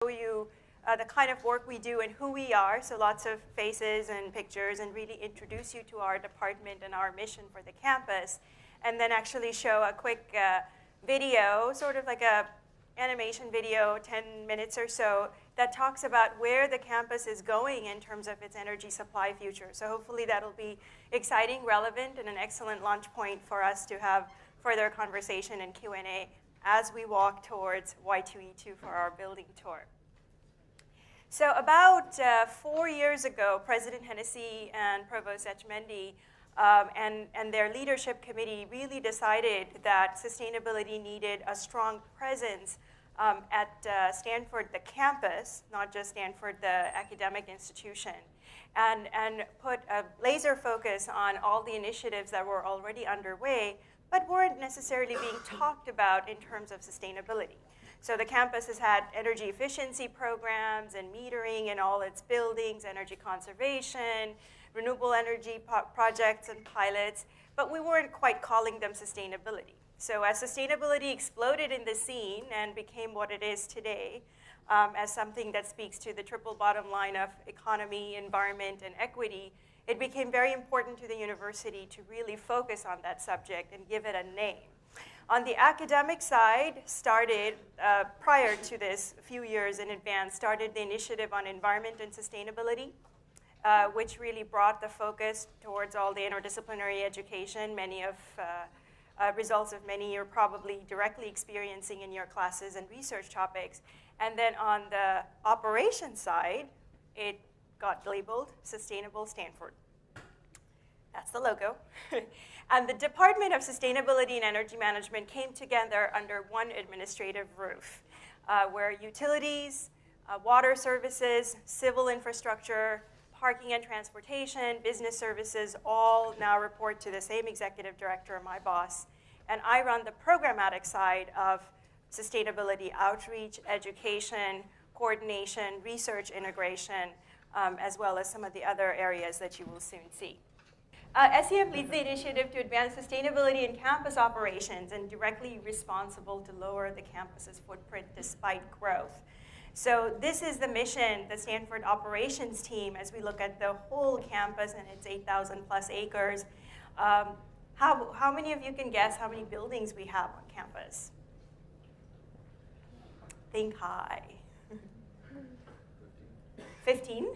you the kind of work we do and who we are, so lots of faces and pictures, and really introduce you to our department and our mission for the campus, and then actually show a quick video, sort of like a animation video, 10 minutes or so, that talks about where the campus is going in terms of its energy supply future. So hopefully that'll be exciting, relevant, and an excellent launch point for us to have further conversation and Q&A as we walk towards Y2E2 for our building tour. So about 4 years ago, President Hennessy and Provost Etchemendy and their leadership committee really decided that sustainability needed a strong presence at Stanford, the campus, not just Stanford, the academic institution, and put a laser focus on all the initiatives that were already underway, but weren't necessarily being talked about in terms of sustainability. So the campus has had energy efficiency programs and metering in all its buildings, energy conservation, renewable energy projects and pilots, but we weren't quite calling them sustainability. So as sustainability exploded in the scene and became what it is today, as something that speaks to the triple bottom line of economy, environment, and equity, it became very important to the university to really focus on that subject and give it a name. On the academic side, started, prior to this, a few years in advance, started the initiative on environment and sustainability, which really brought the focus towards all the interdisciplinary education. Many of results of many you're probably directly experiencing in your classes and research topics. And then on the operations side, it got labeled Sustainable Stanford. That's the logo. And the Department of Sustainability and Energy Management came together under one administrative roof, where utilities, water services, civil infrastructure, parking and transportation, business services, all now report to the same executive director, my boss. And I run the programmatic side of sustainability outreach, education, coordination, research integration, as well as some of the other areas that you will soon see. SEM leads the initiative to advance sustainability in campus operations and directly responsible to lower the campus's footprint despite growth. So this is the mission, the Stanford operations team, as we look at the whole campus and its 8,000 plus acres. How many of you can guess how many buildings we have on campus? Think high. 15?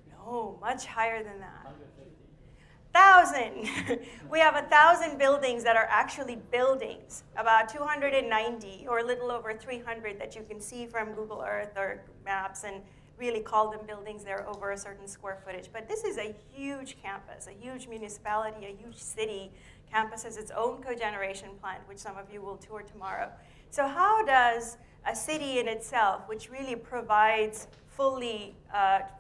No, much higher than that. 1,000. We have 1,000 buildings that are actually buildings, about 290 or a little over 300 that you can see from Google Earth or maps and really call them buildings. They're over a certain square footage. But this is a huge campus, a huge municipality, a huge city. Campus has its own cogeneration plant, which some of you will tour tomorrow. So how does a city in itself, which really provides fully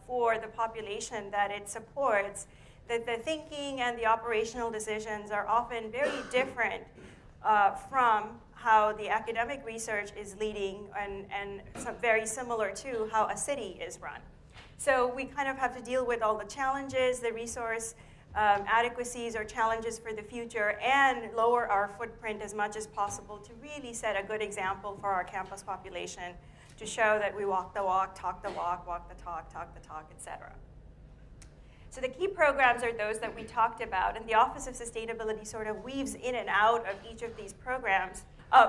for the population that it supports, that the thinking and the operational decisions are often very different from how the academic research is leading and very similar to how a city is run. So we kind of have to deal with all the challenges, the resource adequacies or challenges for the future, and lower our footprint as much as possible to really set a good example for our campus population to show that we walk the walk, talk the walk the talk the talk, etc. So the key programs are those that we talked about, and the Office of Sustainability sort of weaves in and out of each of these programs.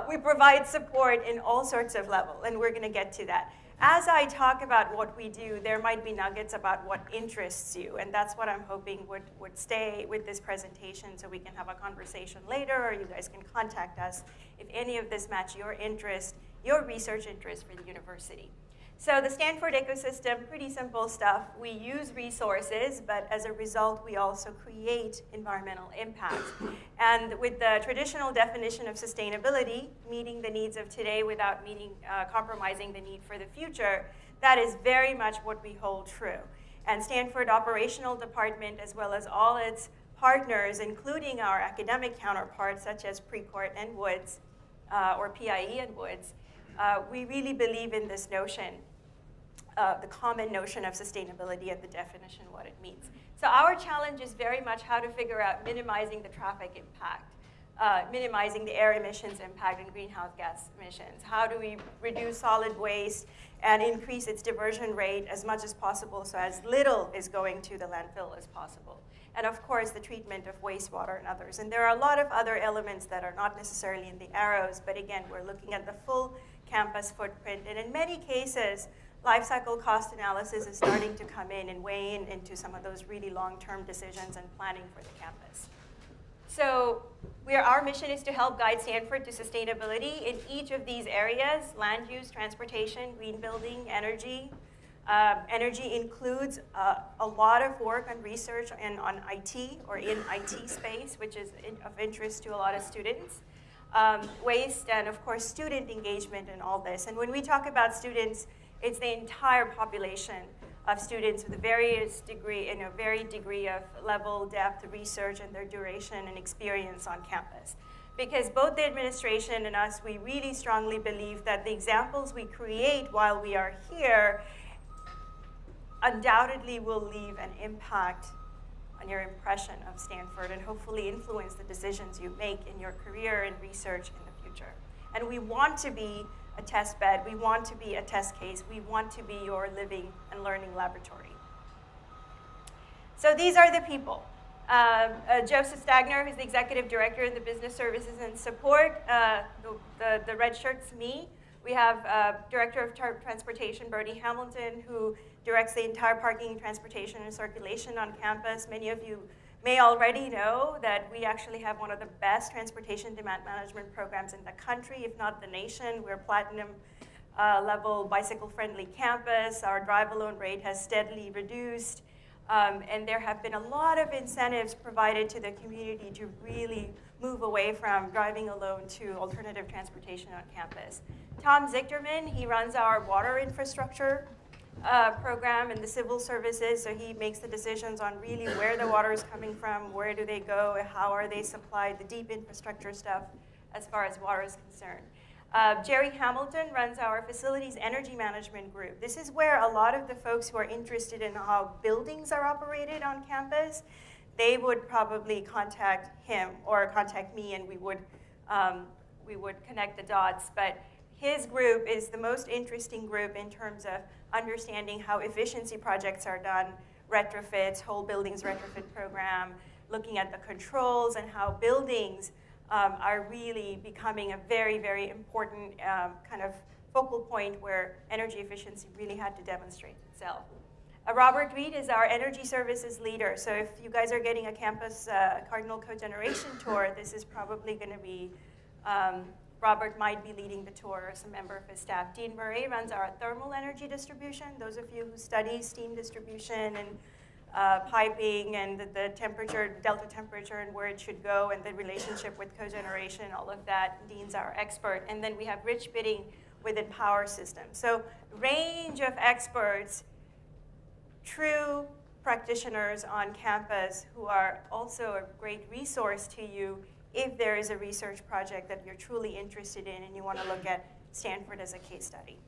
We provide support in all sorts of levels, and we're going to get to that. As I talk about what we do, there might be nuggets about what interests you, and that's what I'm hoping would stay with this presentation so we can have a conversation later, or you guys can contact us if any of this match your interest, your research interest for the university. So the Stanford ecosystem, pretty simple stuff. We use resources, but as a result, we also create environmental impact. And with the traditional definition of sustainability, meeting the needs of today without compromising the need for the future, that is very much what we hold true. And Stanford Operational Department, as well as all its partners, including our academic counterparts, such as Precourt and Woods, or PIE and Woods, we really believe in this notion, the common notion of sustainability and the definition, what it means. So our challenge is very much how to figure out minimizing the traffic impact. minimizing the air emissions impact and greenhouse gas emissions? How do we reduce solid waste and increase its diversion rate as much as possible so as little is going to the landfill as possible? And of course, the treatment of wastewater and others. And there are a lot of other elements that are not necessarily in the arrows, but again, we're looking at the full campus footprint. And in many cases, life cycle cost analysis is starting to come in and weigh in into some of those really long-term decisions and planning for the campus. So our mission is to help guide Stanford to sustainability in each of these areas: land use, transportation, green building, energy. Energy includes a lot of work on research and on IT or in IT space, which is of interest to a lot of students. Waste and, of course, student engagement in all this. And when we talk about students, it's the entire population of students with a various degree, varied degree of level, depth, research, and their duration and experience on campus. Because both the administration and us, we really strongly believe that the examples we create while we are here undoubtedly will leave an impact on your impression of Stanford and hopefully influence the decisions you make in your career and research in the future. And we want to be a test bed. We want to be a test case. We want to be your living and learning laboratory. So these are the people. Joseph Stagner, who's the executive director of the Business Services and Support. The red shirt's me. We have Director of Transportation, Bertie Hamilton, who directs the entire parking, transportation, and circulation on campus. Many of you may already know that we actually have one of the best transportation demand management programs in the country, if not the nation. We're platinum level bicycle-friendly campus. Our drive alone rate has steadily reduced. And there have been a lot of incentives provided to the community to really move away from driving alone to alternative transportation on campus. Tom Zichterman, he runs our water infrastructure program in the civil services, so he makes the decisions on really where the water is coming from, where do they go, how are they supplied, the deep infrastructure stuff as far as water is concerned. Jerry Hamilton runs our facilities energy management group. This is where a lot of the folks who are interested in how buildings are operated on campus, they would probably contact him or contact me, and we would connect the dots. But his group is the most interesting group in terms of understanding how efficiency projects are done, retrofits, whole buildings retrofit program, looking at the controls and how buildings are really becoming a very, very important kind of focal point where energy efficiency really had to demonstrate itself. Robert Reed is our energy services leader. So if you guys are getting a campus Cardinal cogeneration tour, this is probably going to be, Robert might be leading the tour as a member of his staff. Dean Murray runs our thermal energy distribution. Those of you who study steam distribution and piping and the temperature, delta temperature, and where it should go, and the relationship with cogeneration, all of that, Dean's our expert. And then we have Rich Bidding within power systems. So range of experts, true practitioners on campus who are also a great resource to you if there is a research project that you're truly interested in and you want to look at Stanford as a case study.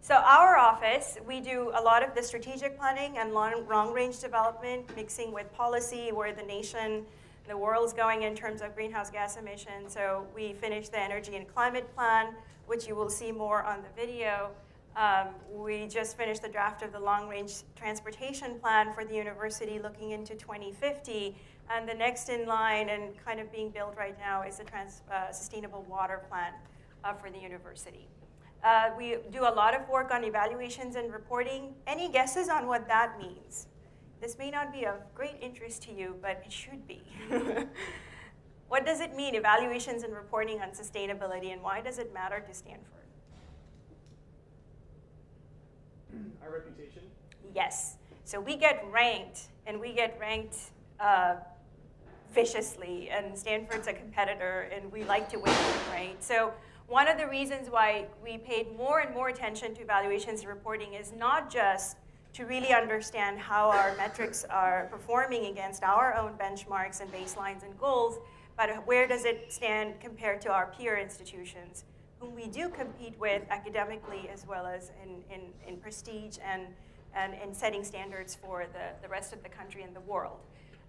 So our office, we do a lot of the strategic planning and long-range development, mixing with policy, where the nation, the world's going in terms of greenhouse gas emissions. So we finished the energy and climate plan, which you will see more on the video. We just finished the draft of the long-range transportation plan for the university looking into 2050. And the next in line and kind of being built right now is the sustainable water plan for the university. We do a lot of work on evaluations and reporting. Any guesses on what that means? This may not be of great interest to you, but it should be. What does it mean, evaluations and reporting on sustainability, and why does it matter to Stanford? Our reputation? Yes. So we get ranked, and we get ranked viciously, and Stanford's a competitor, and we like to win, right? So one of the reasons why we paid more and more attention to evaluations and reporting is not just to really understand how our metrics are performing against our own benchmarks and baselines and goals, but where does it stand compared to our peer institutions, whom we do compete with academically as well as in prestige and in setting standards for the rest of the country and the world.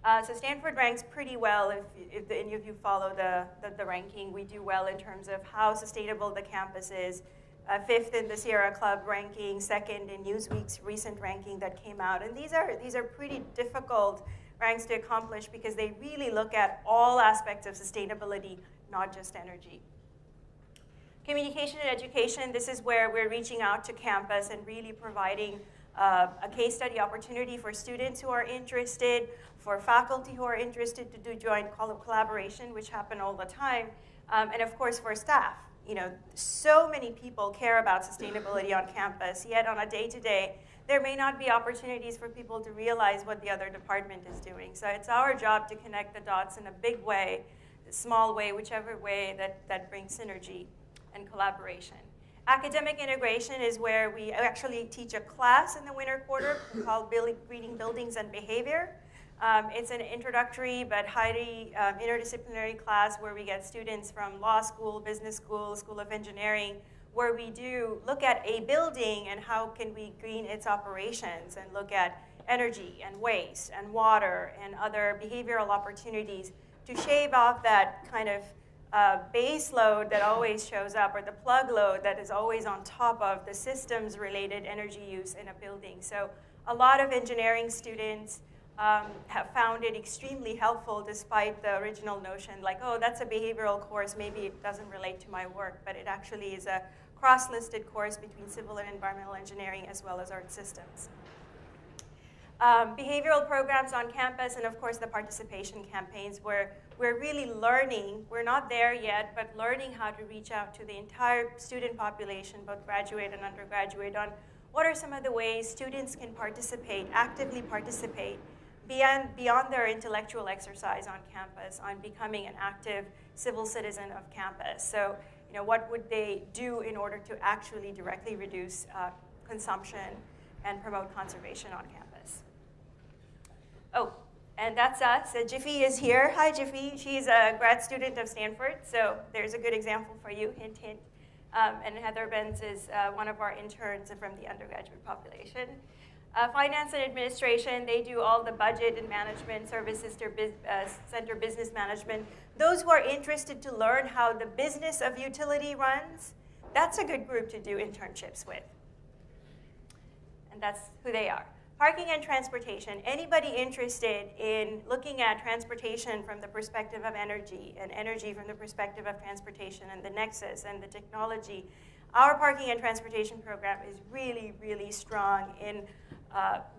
So Stanford ranks pretty well if any of you follow the ranking. We do well in terms of how sustainable the campus is. 5th in the Sierra Club ranking, 2nd in Newsweek's recent ranking that came out. And these are pretty difficult ranks to accomplish because they really look at all aspects of sustainability, not just energy. Communication and education, this is where we're reaching out to campus and really providing a case study opportunity for students who are interested, for faculty who are interested to do joint collaboration, which happen all the time, and of course for staff. You know, so many people care about sustainability on campus, yet on a day-to-day, there may not be opportunities for people to realize what the other department is doing. So it's our job to connect the dots in a big way, a small way, whichever way that brings synergy and collaboration. Academic integration is where we actually teach a class in the winter quarter called Greening Buildings and Behavior. It's an introductory but highly interdisciplinary class where we get students from law school, business school, School of Engineering, where we do look at a building and how can we green its operations and look at energy and waste and water and other behavioral opportunities to shave off that kind of base load that always shows up, or the plug load that is always on top of the systems-related energy use in a building. So a lot of engineering students have found it extremely helpful despite the original notion, like, oh, that's a behavioral course, maybe it doesn't relate to my work, but it actually is a cross-listed course between civil and environmental engineering as well as art systems. Behavioral programs on campus, and of course the participation campaigns where we're really learning, we're not there yet, but learning how to reach out to the entire student population, both graduate and undergraduate, on what are some of the ways students can participate, actively participate, beyond their intellectual exercise on campus, on becoming an active civil citizen of campus. So, you know, what would they do in order to actually directly reduce consumption and promote conservation on campus? Oh, and that's us. Jiffy is here. Hi, Jiffy. She's a grad student of Stanford, so there's a good example for you, hint, hint. And Heather Benz is one of our interns from the undergraduate population. Finance and administration, they do all the budget and management services to center business management. Those who are interested to learn how the business of utility runs, that's a good group to do internships with. And that's who they are. Parking and transportation. Anybody interested in looking at transportation from the perspective of energy, and energy from the perspective of transportation, and the nexus and the technology, our parking and transportation program is really, really strong in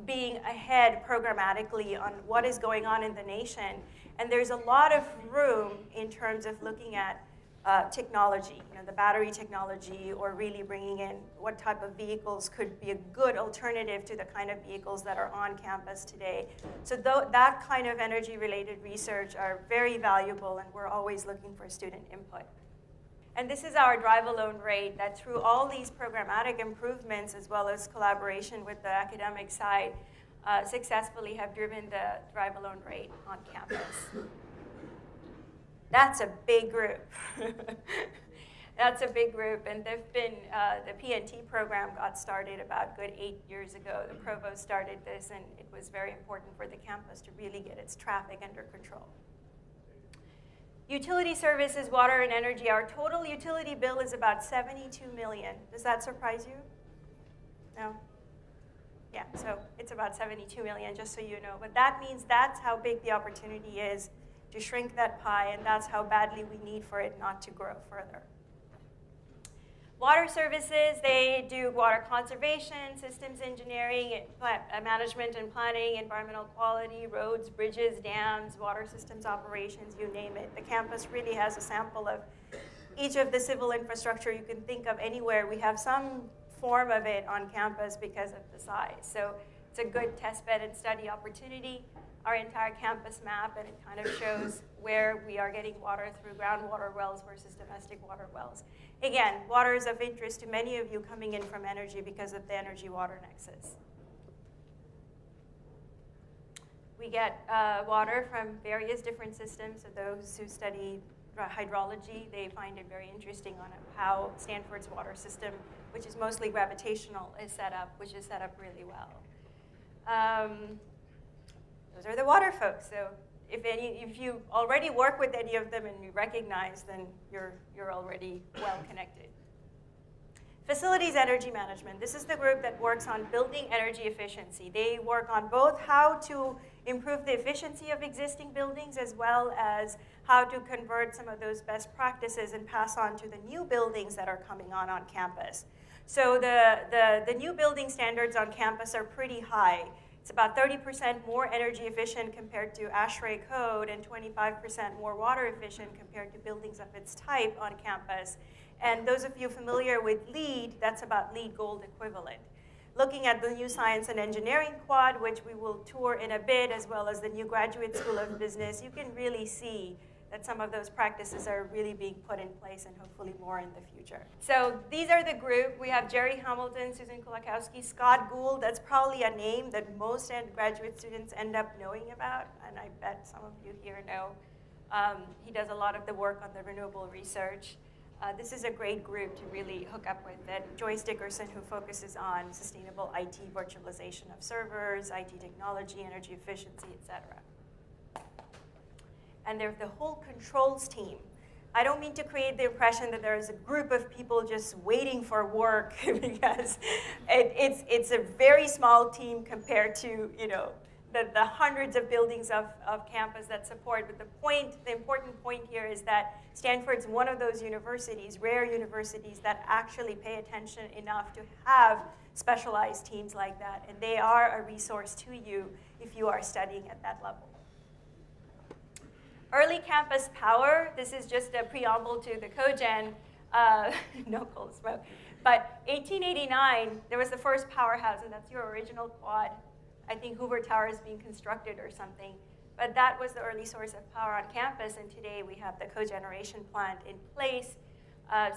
being ahead programmatically on what is going on in the nation. And there's a lot of room in terms of looking at technology, you know, the battery technology, or really bringing in what type of vehicles could be a good alternative to the kind of vehicles that are on campus today. So that kind of energy-related research are very valuable, and we're always looking for student input. And this is our drive alone rate, that through all these programmatic improvements as well as collaboration with the academic side, successfully have driven the drive alone rate on campus. That's a big group. That's a big group, and they've been, the PNT program got started about a good 8 years ago. The provost started this, and it was very important for the campus to really get its traffic under control. Utility services, water and energy, our total utility bill is about $72 million. Does that surprise you? No? Yeah, so it's about $72 million, just so you know. But that means that's how big the opportunity is to shrink that pie, and that's how badly we need for it not to grow further. Water services, they do water conservation, systems engineering, management and planning, environmental quality, roads, bridges, dams, water systems operations, you name it. The campus really has a sample of each of the civil infrastructure you can think of anywhere. We have some form of it on campus because of the size. So it's a good test bed and study opportunity. Our entire campus map, and it kind of shows where we are getting water through groundwater wells versus domestic water wells. Again, water is of interest to many of you coming in from energy because of the energy-water nexus. We get water from various different systems. So those who study hydrology, they find it very interesting on how Stanford's water system, which is mostly gravitational, is set up, which is set up really well. those are the water folks. So if you already work with any of them and you recognize, then you're already well connected. Facilities energy management. This is the group that works on building energy efficiency. They work on both how to improve the efficiency of existing buildings as well as how to convert some of those best practices and pass on to the new buildings that are coming on campus. So the new building standards on campus are pretty high. It's about 30% more energy efficient compared to ASHRAE code and 25% more water efficient compared to buildings of its type on campus. And those of you familiar with LEED, that's about LEED Gold equivalent. Looking at the new Science and Engineering Quad, which we will tour in a bit, as well as the new Graduate School of Business, you can really see that some of those practices are really being put in place and hopefully more in the future. So these are the group. We have Jerry Hamilton, Susan Kulakowski, Scott Gould. That's probably a name that most graduate students end up knowing about, and I bet some of you here know. He does a lot of the work on the renewable research. This is a great group to really hook up with. And Joyce Dickerson, who focuses on sustainable IT virtualization of servers, IT technology, energy efficiency, et cetera. And there's the whole controls team. I don't mean to create the impression that there's a group of people just waiting for work because it's a very small team compared to the hundreds of buildings of campus that support. But the important point here is that Stanford's one of those universities, rare universities, that actually pay attention enough to have specialized teams like that. And they are a resource to you if you are studying at that level. Early campus power, this is just a preamble to the cogen, no coal smoke. But 1889, there was the first powerhouse, and that's your original quad. I think Hoover Tower is being constructed or something. But that was the early source of power on campus, and today we have the cogeneration plant in place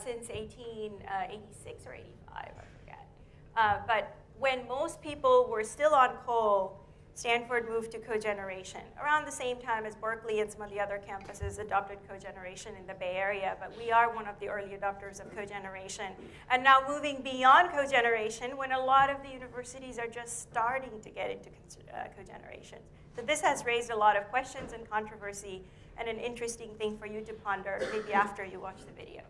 since 1886 or 85, I forget. But when most people were still on coal, Stanford moved to cogeneration around the same time as Berkeley and some of the other campuses adopted cogeneration in the Bay Area, but we are one of the early adopters of cogeneration. And now moving beyond cogeneration when a lot of the universities are just starting to get into cogeneration. So this has raised a lot of questions and controversy and an interesting thing for you to ponder maybe after you watch the video.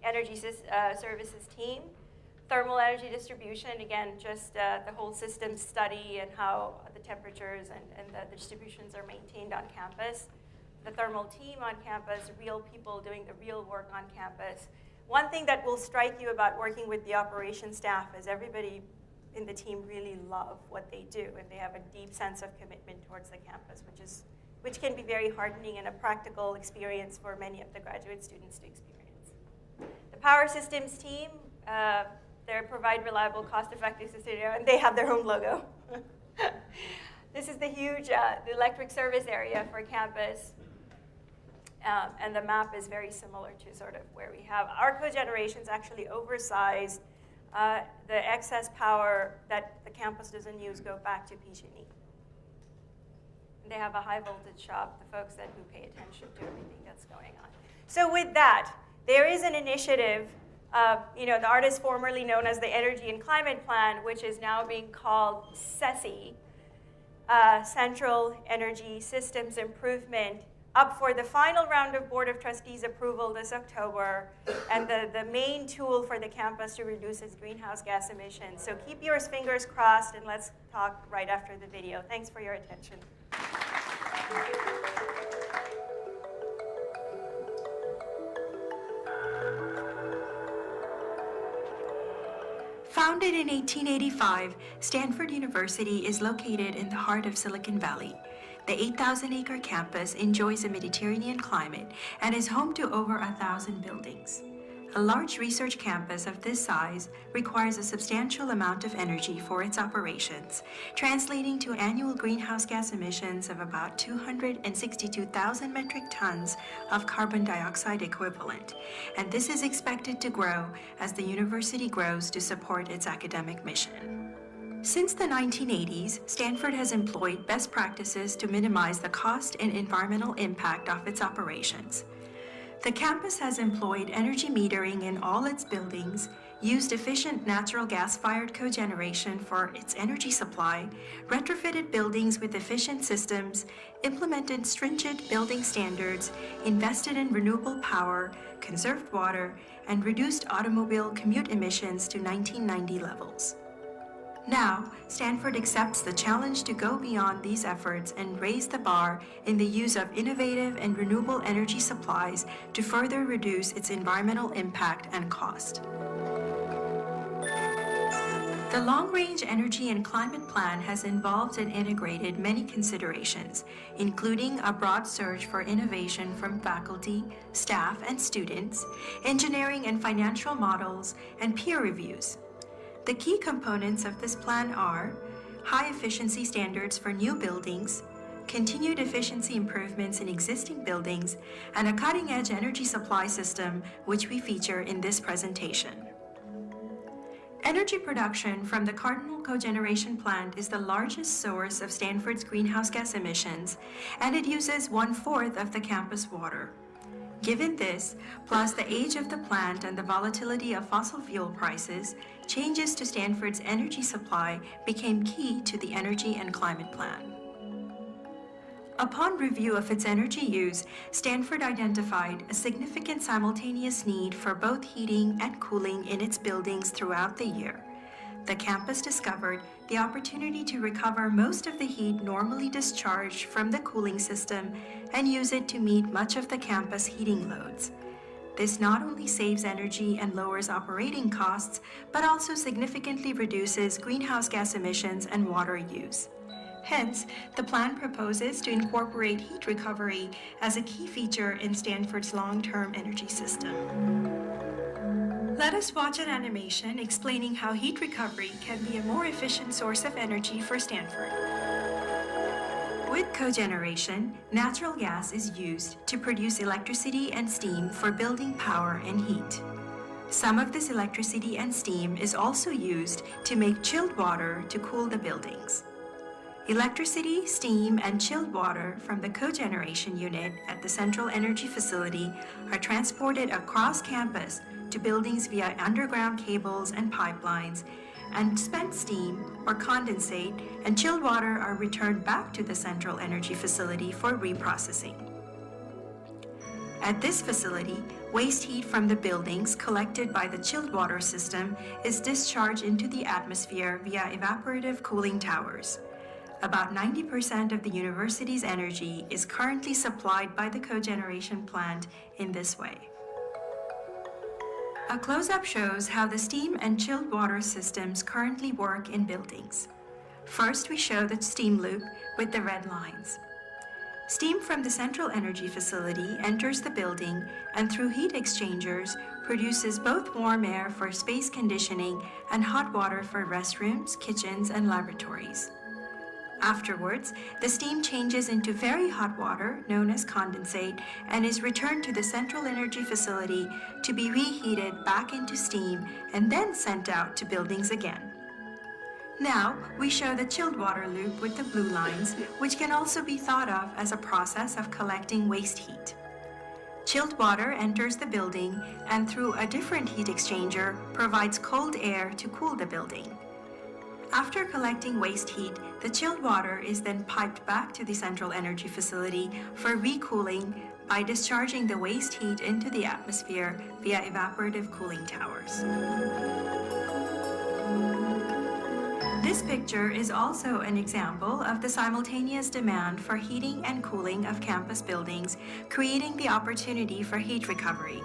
Energy services team. Thermal energy distribution, again, just the whole system study and how the temperatures and the distributions are maintained on campus. The thermal team on campus, real people doing the real work on campus. One thing that will strike you about working with the operations staff is everybody in the team really love what they do, and they have a deep sense of commitment towards the campus, which can be very heartening and a practical experience for many of the graduate students to experience. The power systems team, they provide reliable, cost-effective system, and they have their own logo. This is the huge the electric service area for campus, and the map is very similar to sort of where we have. Our cogeneration's actually oversized. The excess power that the campus doesn't use go back to PG&E. They have a high voltage shop, the folks who pay attention to everything that's going on. So with that, there is an initiative. The artist formerly known as the Energy and Climate Plan, which is now being called CESI, Central Energy Systems Improvement, up for the final round of Board of Trustees approval this October, and the main tool for the campus to reduce its greenhouse gas emissions. So keep your fingers crossed, and let's talk right after the video. Thanks for your attention. Founded in 1885, Stanford University is located in the heart of Silicon Valley. The 8,000-acre campus enjoys a Mediterranean climate and is home to over 1,000 buildings. A large research campus of this size requires a substantial amount of energy for its operations, translating to annual greenhouse gas emissions of about 262,000 metric tons of carbon dioxide equivalent, and this is expected to grow as the university grows to support its academic mission. Since the 1980s, Stanford has employed best practices to minimize the cost and environmental impact of its operations. The campus has employed energy metering in all its buildings, used efficient natural gas-fired cogeneration for its energy supply, retrofitted buildings with efficient systems, implemented stringent building standards, invested in renewable power, conserved water, and reduced automobile commute emissions to 1990 levels. Now, Stanford accepts the challenge to go beyond these efforts and raise the bar in the use of innovative and renewable energy supplies to further reduce its environmental impact and cost. The Long-Range Energy and Climate Plan has involved and integrated many considerations, including a broad search for innovation from faculty, staff, and students, engineering and financial models, and peer reviews. The key components of this plan are high efficiency standards for new buildings, continued efficiency improvements in existing buildings, and a cutting-edge energy supply system, which we feature in this presentation. Energy production from the Cardinal Cogeneration Plant is the largest source of Stanford's greenhouse gas emissions, and it uses 1/4 of the campus water. Given this, plus the age of the plant and the volatility of fossil fuel prices, changes to Stanford's energy supply became key to the Energy and Climate Plan. Upon review of its energy use, Stanford identified a significant simultaneous need for both heating and cooling in its buildings throughout the year. The campus discovered the opportunity to recover most of the heat normally discharged from the cooling system and use it to meet much of the campus heating loads. This not only saves energy and lowers operating costs, but also significantly reduces greenhouse gas emissions and water use. Hence, the plan proposes to incorporate heat recovery as a key feature in Stanford's long-term energy system. Let us watch an animation explaining how heat recovery can be a more efficient source of energy for Stanford. With cogeneration, natural gas is used to produce electricity and steam for building power and heat. Some of this electricity and steam is also used to make chilled water to cool the buildings. Electricity, steam, and chilled water from the cogeneration unit at the Central Energy Facility are transported across campus to buildings via underground cables and pipelines, and spent steam or condensate and chilled water are returned back to the Central Energy Facility for reprocessing. At this facility, waste heat from the buildings collected by the chilled water system is discharged into the atmosphere via evaporative cooling towers. About 90% of the university's energy is currently supplied by the cogeneration plant in this way. A close-up shows how the steam and chilled water systems currently work in buildings. First, we show the steam loop with the red lines. Steam from the Central Energy Facility enters the building and through heat exchangers produces both warm air for space conditioning and hot water for restrooms, kitchens, and laboratories. Afterwards, the steam changes into very hot water, known as condensate, and is returned to the Central Energy Facility to be reheated back into steam and then sent out to buildings again. Now, we show the chilled water loop with the blue lines, which can also be thought of as a process of collecting waste heat. Chilled water enters the building and through a different heat exchanger provides cold air to cool the building. After collecting waste heat, the chilled water is then piped back to the Central Energy Facility for recooling by discharging the waste heat into the atmosphere via evaporative cooling towers. This picture is also an example of the simultaneous demand for heating and cooling of campus buildings, creating the opportunity for heat recovery.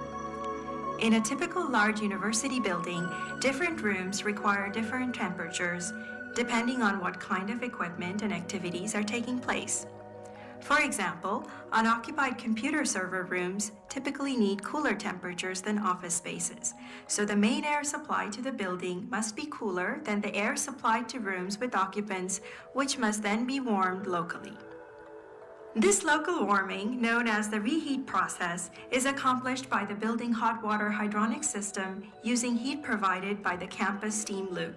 In a typical large university building, different rooms require different temperatures, depending on what kind of equipment and activities are taking place. For example, unoccupied computer server rooms typically need cooler temperatures than office spaces, so the main air supply to the building must be cooler than the air supplied to rooms with occupants, which must then be warmed locally. This local warming, known as the reheat process, is accomplished by the building hot water hydronic system using heat provided by the campus steam loop.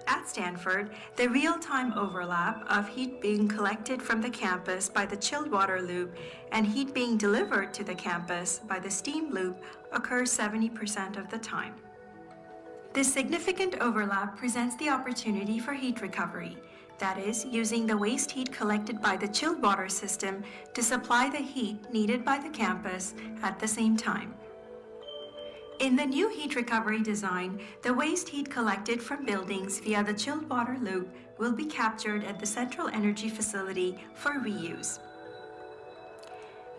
At Stanford, the real-time overlap of heat being collected from the campus by the chilled water loop and heat being delivered to the campus by the steam loop occurs 70% of the time. This significant overlap presents the opportunity for heat recovery, that is, using the waste heat collected by the chilled water system to supply the heat needed by the campus at the same time. In the new heat recovery design, the waste heat collected from buildings via the chilled water loop will be captured at the central energy facility for reuse.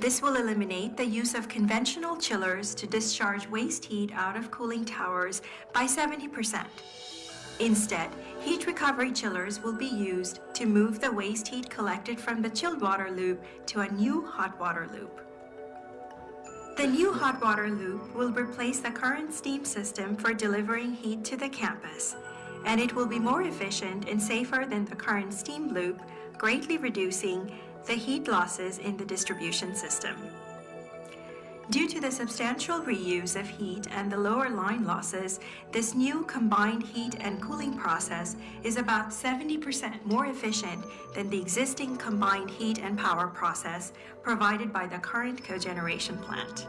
This will eliminate the use of conventional chillers to discharge waste heat out of cooling towers by 70%. Instead, heat recovery chillers will be used to move the waste heat collected from the chilled water loop to a new hot water loop. The new hot water loop will replace the current steam system for delivering heat to the campus, and it will be more efficient and safer than the current steam loop, greatly reducing the heat losses in the distribution system. Due to the substantial reuse of heat and the lower line losses, this new combined heat and cooling process is about 70% more efficient than the existing combined heat and power process provided by the current cogeneration plant.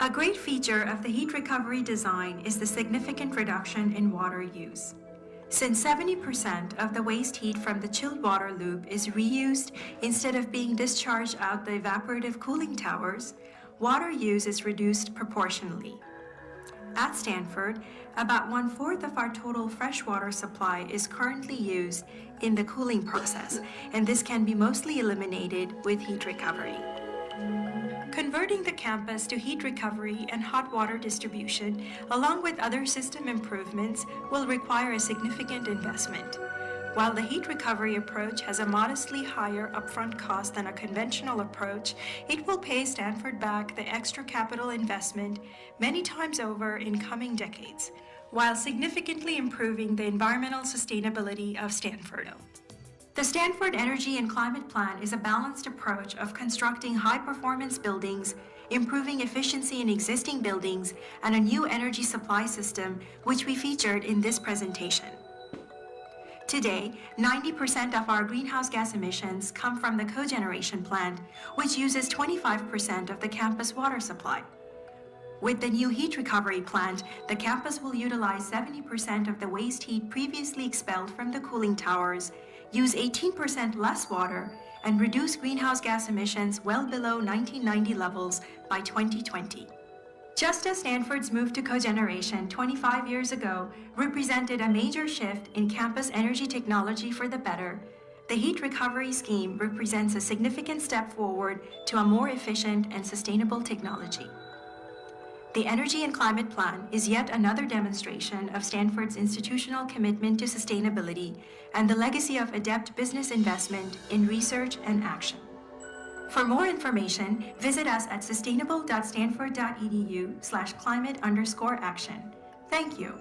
A great feature of the heat recovery design is the significant reduction in water use. Since 70% of the waste heat from the chilled water loop is reused instead of being discharged out the evaporative cooling towers, water use is reduced proportionally. At Stanford, about 1/4 of our total freshwater supply is currently used in the cooling process, and this can be mostly eliminated with heat recovery. Converting the campus to heat recovery and hot water distribution, along with other system improvements, will require a significant investment. While the heat recovery approach has a modestly higher upfront cost than a conventional approach, it will pay Stanford back the extra capital investment many times over in coming decades, while significantly improving the environmental sustainability of Stanford. The Stanford Energy and Climate Plan is a balanced approach of constructing high-performance buildings, improving efficiency in existing buildings, and a new energy supply system, which we featured in this presentation. Today, 90% of our greenhouse gas emissions come from the cogeneration plant, which uses 25% of the campus water supply. With the new heat recovery plant, the campus will utilize 70% of the waste heat previously expelled from the cooling towers, use 18% less water, and reduce greenhouse gas emissions well below 1990 levels by 2020. Just as Stanford's move to cogeneration 25 years ago represented a major shift in campus energy technology for the better, the heat recovery scheme represents a significant step forward to a more efficient and sustainable technology. The Energy and Climate Plan is yet another demonstration of Stanford's institutional commitment to sustainability and the legacy of adept business investment in research and action. For more information, visit us at sustainable.stanford.edu/climate_action. Thank you.